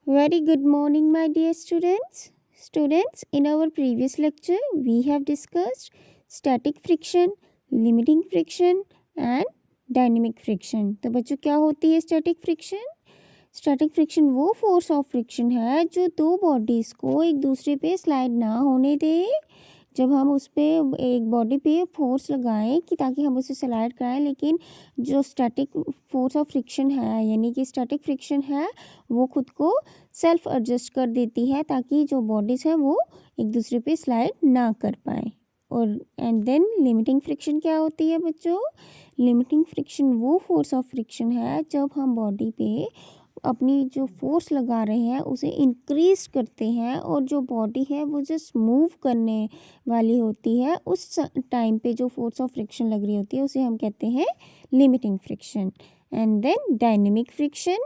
Very good morning, my dear students. Students, in our previous lecture, we have discussed static friction, limiting friction and dynamic friction. तो बच्चों क्या होती है static friction? Static friction वो force of friction है जो दो bodies को एक दूसरे पे स्लाइड ना होने दे। जब हम उस पर एक बॉडी पे फोर्स लगाएं कि ताकि हम उसे स्लाइड कराएं, लेकिन जो स्टैटिक फोर्स ऑफ फ्रिक्शन है यानी कि स्टैटिक फ्रिक्शन है वो खुद को सेल्फ एडजस्ट कर देती है ताकि जो बॉडीज़ हैं वो एक दूसरे पे स्लाइड ना कर पाए। और एंड देन लिमिटिंग फ्रिक्शन क्या होती है बच्चों? लिमिटिंग फ्रिक्शन वो फोर्स ऑफ फ्रिक्शन है जब हम बॉडी पे अपनी जो फोर्स लगा रहे हैं उसे इंक्रीज करते हैं और जो बॉडी है वो जस्ट मूव करने वाली होती है, उस टाइम पे जो फोर्स ऑफ फ्रिक्शन लग रही होती है उसे हम कहते हैं limiting friction. And then dynamic friction.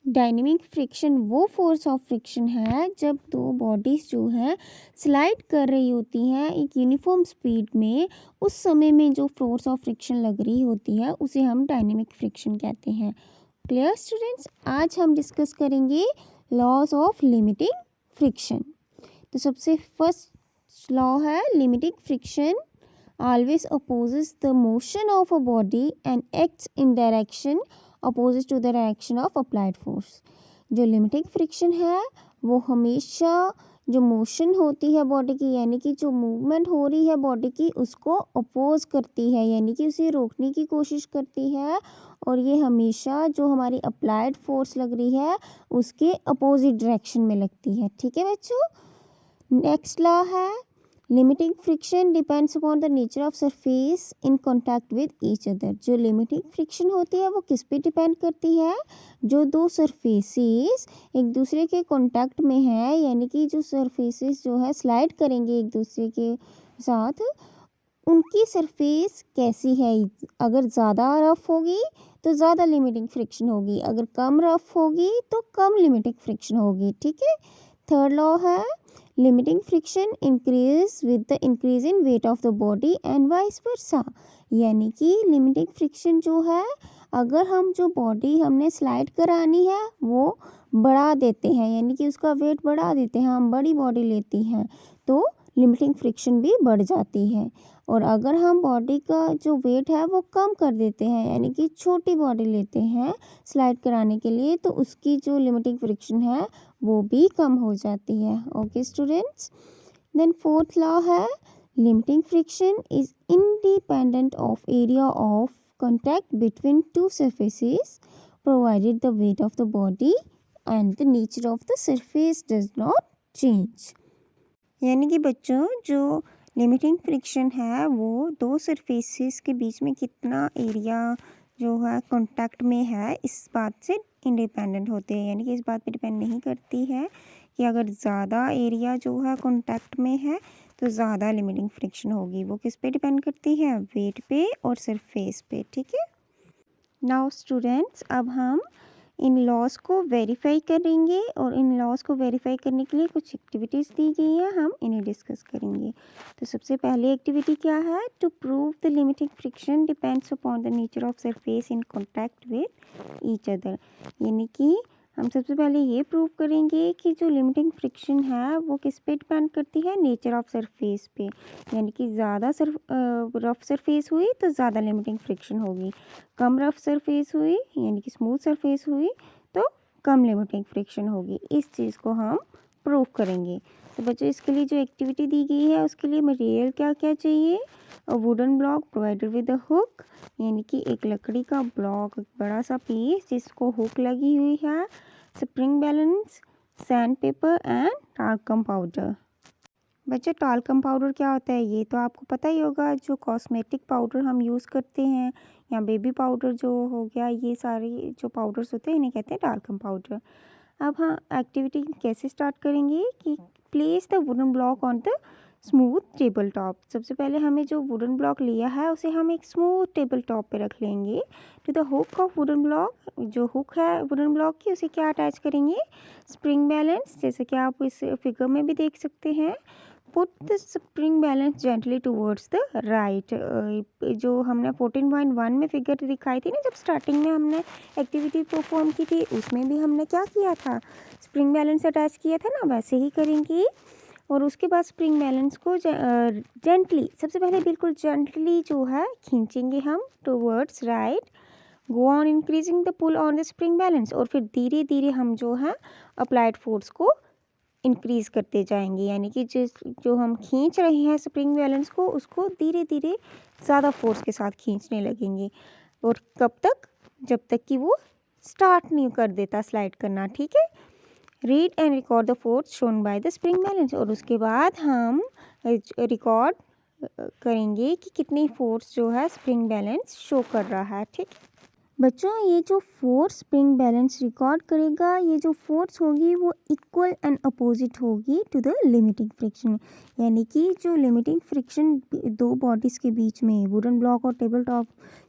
Dynamic friction वो फोर्स ऑफ फ्रिक्शन है जब दो बॉडीज़ जो हैं स्लाइड कर रही होती हैं एक यूनिफॉर्म स्पीड में, उस समय में जो फोर्स ऑफ फ्रिक्शन लग रही होती है उसे हम डायनेमिक फ्रिक्शन कहते हैं। क्लियर स्टूडेंट्स, आज हम डिस्कस करेंगे लॉज ऑफ लिमिटिंग फ्रिक्शन। तो सबसे फर्स्ट लॉ है limiting friction always opposes the motion of a body and acts in direction opposite to the direction of applied force। जो limiting friction है वो हमेशा जो मोशन होती है बॉडी की यानी कि जो मूवमेंट हो रही है बॉडी की उसको अपोज करती है यानी कि उसे रोकने की कोशिश करती है, और ये हमेशा जो हमारी अप्लाइड फोर्स लग रही है उसके अपोजिट डायरेक्शन में लगती है। ठीक है बच्चों, नेक्स्ट लॉ है limiting friction depends upon the nature of surface in contact with each other. जो लिमिटिंग फ्रिक्शन होती है वो किस पे डिपेंड करती है? जो दो सरफेसेस एक दूसरे के कॉन्टैक्ट में है यानी कि जो सरफेसेस जो है स्लाइड करेंगे एक दूसरे के साथ, उनकी सरफेस कैसी है। अगर ज़्यादा रफ होगी तो ज़्यादा लिमिटिंग फ्रिक्शन होगी, अगर कम रफ होगी तो कम लिमिटिंग फ्रिक्शन होगी। ठीक है, थर्ड लॉ है limiting friction increase with the increase in weight of the body and vice versa. यानी कि लिमिटिंग फ्रिक्शन जो है अगर हम जो बॉडी हमने स्लाइड करानी है वो बढ़ा देते हैं यानी कि उसका वेट बढ़ा देते हैं, हम बड़ी बॉडी लेती हैं तो लिमिटिंग फ्रिक्शन भी बढ़ जाती है। और अगर हम बॉडी का जो वेट है वो कम कर देते हैं यानी कि छोटी बॉडी लेते हैं स्लाइड कराने के लिए तो उसकी जो लिमिटिंग फ्रिक्शन है वो भी कम हो जाती है। Okay students, then fourth law है limiting friction is independent of area of contact between two surfaces provided the weight of the body and the nature of the surface does not change। यानी कि बच्चों जो limiting friction है वो दो surfaces के बीच में कितना एरिया जो है कांटेक्ट में है इस बात से इंडिपेंडेंट होते हैं, यानी कि इस बात पे डिपेंड नहीं करती है कि अगर ज़्यादा एरिया जो है कांटेक्ट में है तो ज़्यादा लिमिटिंग फ्रिक्शन होगी। वो किस पे डिपेंड करती है? वेट पे और सरफेस पे। ठीक है, नाउ स्टूडेंट्स अब हम इन लॉज को वेरीफाई करेंगे और इन लॉज को वेरीफाई करने के लिए कुछ एक्टिविटीज़ दी गई हैं, हम इन्हें डिस्कस करेंगे। तो सबसे पहली एक्टिविटी क्या है? To prove the limiting friction depends upon the nature of surface in contact with each other. यानी कि हम सबसे पहले ये प्रूव करेंगे कि जो लिमिटिंग फ्रिक्शन है वो किस पे डिपेंड करती है? नेचर ऑफ सरफेस पे। यानी कि ज़्यादा रफ सरफेस हुई तो ज़्यादा लिमिटिंग फ्रिक्शन होगी, कम रफ सरफेस हुई यानी कि स्मूथ सरफेस हुई तो कम लिमिटिंग फ्रिक्शन होगी। इस चीज़ को हम प्रूव करेंगे। तो बच्चों इसके लिए जो एक्टिविटी दी गई है उसके लिए मटेरियल क्या क्या चाहिए? A wooden block provided with a hook, यानी कि एक लकड़ी का ब्लॉक, बड़ा सा पीस जिसको हुक लगी हुई है, spring balance, sand paper and talcum powder. बच्चे टाल्कम पाउडर क्या होता है ये तो आपको पता ही होगा, जो कॉस्मेटिक पाउडर हम यूज़ करते हैं या बेबी पाउडर जो हो गया, ये सारे जो पाउडर्स होते हैं इन्हें कहते हैं टाल्कम पाउडर। अब हाँ एक्टिविटी कैसे स्टार्ट करेंगे कि place the wooden block on the smooth table top. सबसे पहले हमें जो वुडन ब्लॉक लिया है उसे हम एक स्मूथ टेबल टॉप पे रख लेंगे। To the hook of wooden block, जो हुक है वुडन ब्लॉक की उसे क्या अटैच करेंगे? स्प्रिंग बैलेंस, जैसे कि आप इस फिगर में भी देख सकते हैं। Put the spring balance gently towards the right. जो हमने 14.1 में फिगर दिखाई थी ना, जब स्टार्टिंग में हमने एक्टिविटी परफॉर्म की थी, उसमें भी हमने क्या किया था, स्प्रिंग बैलेंस अटैच किया था ना, वैसे ही करेंगे। और उसके बाद स्प्रिंग बैलेंस को जेंटली, सबसे पहले बिल्कुल जेंटली जो है खींचेंगे हम towards right. Go on increasing the pull on the spring balance, और फिर धीरे धीरे हम जो है अप्लाइड फोर्स को इंक्रीज़ करते जाएंगे, यानी कि जो हम खींच रहे हैं स्प्रिंग बैलेंस को, उसको धीरे धीरे ज़्यादा फोर्स के साथ खींचने लगेंगे। और कब तक, जब तक कि वो स्टार्ट नहीं कर देता स्लाइड करना, ठीक है। Read and record the force shown by the spring balance, और उसके बाद हम रिकॉर्ड करेंगे कि कितनी फोर्स जो है स्प्रिंग बैलेंस शो कर रहा है, ठीक है बच्चों। ये जो फोर्स स्प्रिंग बैलेंस रिकॉर्ड करेगा, ये जो फोर्स होगी वो इक्वल एंड अपोजिट होगी टू द लिमिटिंग फ्रिक्शन, यानी कि जो लिमिटिंग फ्रिक्शन दो बॉडीज़ के बीच में, वुडन ब्लॉक और टेबल टॉप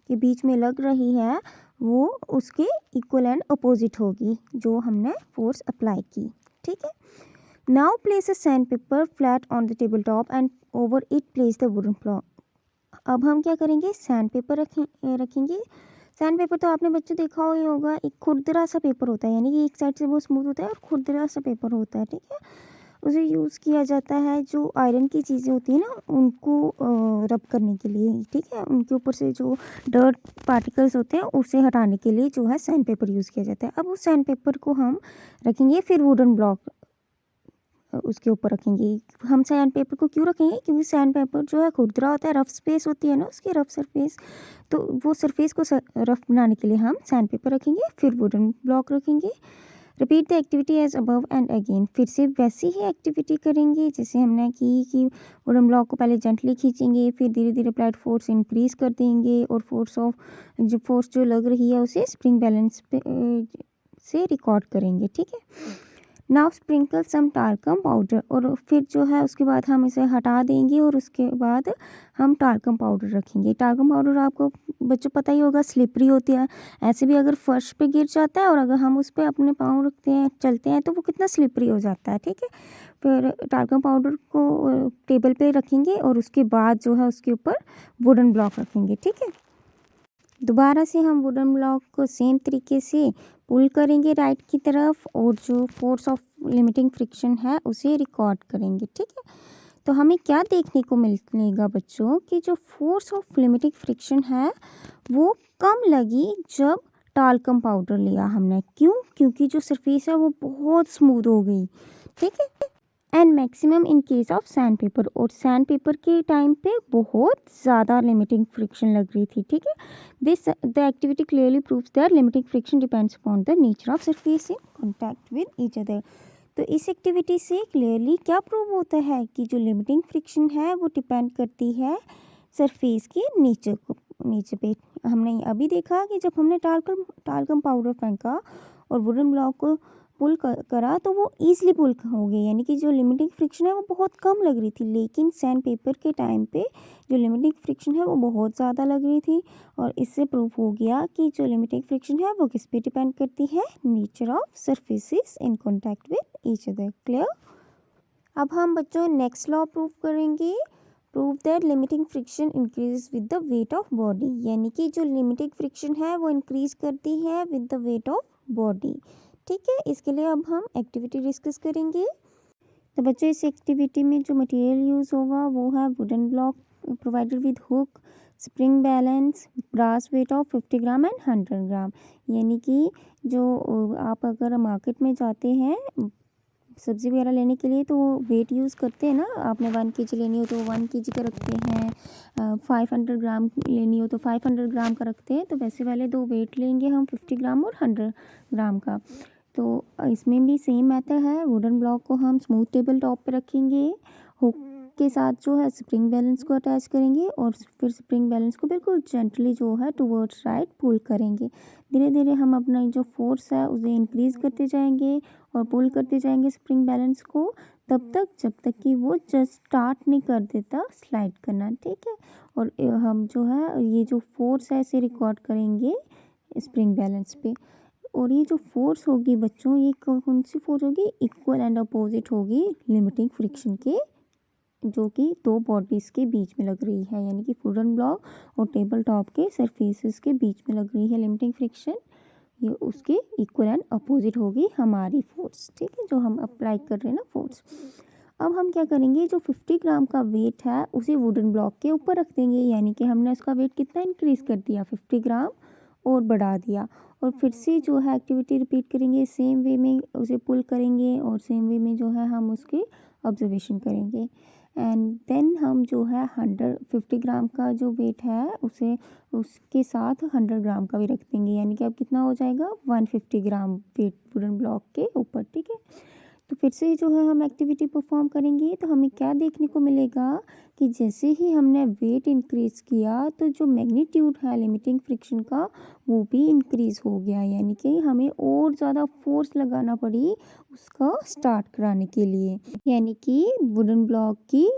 के बीच में लग रही है, वो उसके इक्वल एंड अपोजिट होगी जो हमने फोर्स अप्लाई की, ठीक है। Now place a sand paper flat on the table top and over it place the wooden block. अब हम क्या करेंगे, सैंड पेपर रखेंगे। सैंड पेपर तो आपने बच्चों देखा ही होगा, एक खुरदरा सा पेपर होता है, यानी कि एक साइड से वो स्मूथ होता है और खुरदरा सा पेपर होता है, ठीक है। उसे यूज़ किया जाता है जो आयरन की चीज़ें होती हैं ना, उनको रब करने के लिए, ठीक है। उनके ऊपर से जो डर्ट पार्टिकल्स होते हैं उसे हटाने के लिए जो है सैंड पेपर यूज़ किया जाता है। अब उस सैंड पेपर को हम रखेंगे, फिर वुडन ब्लॉक उसके ऊपर रखेंगे। हम सैंड पेपर को क्यों रखेंगे, क्योंकि सैंड पेपर जो है खुरदरा होता है, रफ स्पेस होती है ना उसकी, रफ सरफेस, तो वो सरफेस को रफ बनाने के लिए हम सैंड पेपर रखेंगे, फिर वुडन ब्लॉक रखेंगे। Repeat the activity as above and again, फिर से वैसी ही एक्टिविटी करेंगे जैसे हमने की कि वुडन ब्लॉक को पहले जेंटली खींचेंगे, फिर धीरे धीरे अप्लाइड फोर्स इंक्रीज कर देंगे, और फोर्स जो लग रही है उसे स्प्रिंग बैलेंस पे से रिकॉर्ड करेंगे, ठीक है। Now sprinkle some talcum powder, और फिर जो है उसके बाद हम इसे हटा देंगे, और उसके बाद हम टाल्कम पाउडर रखेंगे। टाल्कम पाउडर आपको बच्चों पता ही होगा, स्लिपरी होती है, ऐसे भी अगर फर्श पे गिर जाता है और अगर हम उस पर अपने पाँव रखते हैं, चलते हैं, तो वो कितना स्लिपरी हो जाता है, ठीक है। फिर टाल्कम पाउडर को टेबल पे रखेंगे, और उसके बाद जो है उसके ऊपर वुडन ब्लॉक रखेंगे, ठीक है। दोबारा से हम वुडन ब्लॉक को सेम तरीके से पुल करेंगे राइट की तरफ, और जो फोर्स ऑफ लिमिटिंग फ्रिक्शन है उसे रिकॉर्ड करेंगे, ठीक है। तो हमें क्या देखने को मिलेगा बच्चों, कि जो फोर्स ऑफ लिमिटिंग फ्रिक्शन है वो कम लगी जब टाल्कम पाउडर लिया हमने। क्यों, क्योंकि जो सरफेस है वो बहुत स्मूथ हो गई, ठीक है। And maximum in case of sand paper, और सैंड पेपर के टाइम पे बहुत ज़्यादा लिमिटिंग फ्रिक्शन लग रही थी, ठीक है। This the activity clearly proves that limiting friction depends upon the nature of surface in contact with each other. तो इस एक्टिविटी से क्लियरली क्या प्रूव होता है कि जो लिमिटिंग फ्रिक्शन है वो डिपेंड करती है सरफेस के नेचर पे। हमने अभी देखा कि जब हमने टाल्कम पाउडर फेंका और वुडन ब्लॉक को पुल करा तो वो ईजिली पुल हो गई, यानी कि जो लिमिटिंग फ्रिक्शन है वो बहुत कम लग रही थी। लेकिन सैंड पेपर के टाइम पे जो लिमिटिंग फ्रिक्शन है वो बहुत ज़्यादा लग रही थी, और इससे प्रूफ हो गया कि जो लिमिटिंग फ्रिक्शन है वो किस पे डिपेंड करती है, nature of surfaces in contact with each other. Clear. अब हम बच्चों नेक्स्ट लॉ प्रूफ करेंगे। Prove that limiting friction increase with the weight of body, यानी कि जो लिमिटिंग फ्रिक्शन है वो इंक्रीज करती है with the weight of body, ठीक है। इसके लिए अब हम एक्टिविटी डिस्कस करेंगे। तो बच्चों इस एक्टिविटी में जो मटेरियल यूज़ होगा वो है wooden block provided with hook, spring balance, brass weight of 50 gram and 100 gram. यानी कि जो आप अगर मार्केट में जाते हैं सब्ज़ी वगैरह लेने के लिए तो वेट यूज़ करते हैं ना, आपने 1 kg लेनी हो तो 1 kg का रखते हैं, 500 ग्राम लेनी हो तो 500 ग्राम का रखते हैं। तो वैसे वाले दो वेट लेंगे हम, 50 ग्राम और 100 ग्राम का। तो इसमें भी सेम मेथड है। वुडन ब्लॉक को हम स्मूथ टेबल टॉप पे रखेंगे, हुक के साथ जो है स्प्रिंग बैलेंस को अटैच करेंगे, और फिर स्प्रिंग बैलेंस को बिल्कुल जेंटली जो है टुवर्ड्स राइट पुल करेंगे। धीरे धीरे हम अपना जो फोर्स है उसे इंक्रीज़ करते जाएंगे और पुल करते जाएंगे स्प्रिंग बैलेंस को, तब तक जब तक कि वो जस्ट स्टार्ट नहीं कर देता स्लाइड करना, ठीक है। और हम जो है ये जो फोर्स है इसे रिकॉर्ड करेंगे स्प्रिंग बैलेंस पे। और ये जो फोर्स होगी बच्चों, ये कौन सी फोर्स होगी, इक्वल एंड अपोजिट होगी लिमिटिंग फ्रिक्शन के जो कि दो बॉडीज़ के बीच में लग रही है, यानी कि वुडन ब्लॉक और टेबल टॉप के सरफेसेस के बीच में लग रही है लिमिटिंग फ्रिक्शन, ये उसके इक्वल एंड अपोजिट होगी हमारी फोर्स, ठीक है, जो हम अप्लाई कर रहे हैं ना फोर्स। अब हम क्या करेंगे, जो 50 ग्राम का वेट है उसे वुडन ब्लॉक के ऊपर रख देंगे, यानी कि हमने उसका वेट कितना इंक्रीज़ कर दिया, 50 ग्राम और बढ़ा दिया। और फिर से जो है एक्टिविटी रिपीट करेंगे, सेम वे में उसे पुल करेंगे और सेम वे में जो है हम उसकी ऑब्जर्वेशन करेंगे। एंड देन हम जो है 150 ग्राम का जो वेट है उसे उसके साथ 100 ग्राम का भी रख देंगे, यानी कि अब कितना हो जाएगा 150 ग्राम वेट वुडन ब्लॉक के ऊपर, ठीक है। तो फिर से जो है हम एक्टिविटी परफॉर्म करेंगे, तो हमें क्या देखने को मिलेगा कि जैसे ही हमने वेट इंक्रीज़ किया तो जो मैग्नीट्यूड है लिमिटिंग फ्रिक्शन का वो भी इंक्रीज़ हो गया, यानी कि हमें और ज़्यादा फोर्स लगाना पड़ी उसका स्टार्ट कराने के लिए, यानी कि वुडन ब्लॉक की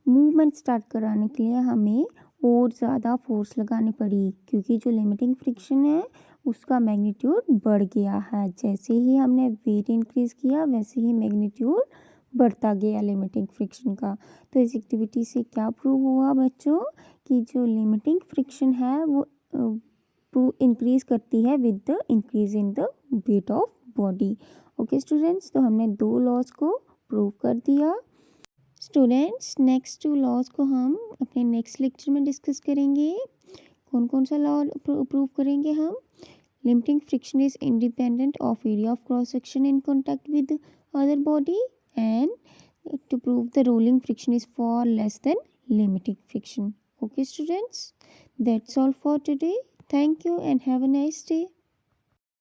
मूवमेंट स्टार्ट कराने के लिए हमें और ज़्यादा फोर्स लगानी पड़ी, क्योंकि जो लिमिटिंग फ्रिक्शन है उसका मैग्नीट्यूड बढ़ गया है। जैसे ही हमने वेट इंक्रीज़ किया वैसे ही मैग्नीट्यूड बढ़ता गया लिमिटिंग फ्रिक्शन का। तो इस एक्टिविटी से क्या प्रूव हुआ बच्चों कि जो लिमिटिंग फ्रिक्शन है वो इंक्रीज़ करती है with the increase in the weight of body. Okay students, तो हमने दो लॉज को प्रूव कर दिया। स्टूडेंट्स, नेक्स्ट 2 लॉज को हम अपने नेक्स्ट लेक्चर में डिस्कस करेंगे। कौन कौन सा लॉ प्रूव करेंगे हम? Limiting friction is independent of area of cross section in contact with other body, and to prove the rolling friction is far less than limiting friction. Okay students, that's all for today. Thank you and have a nice day.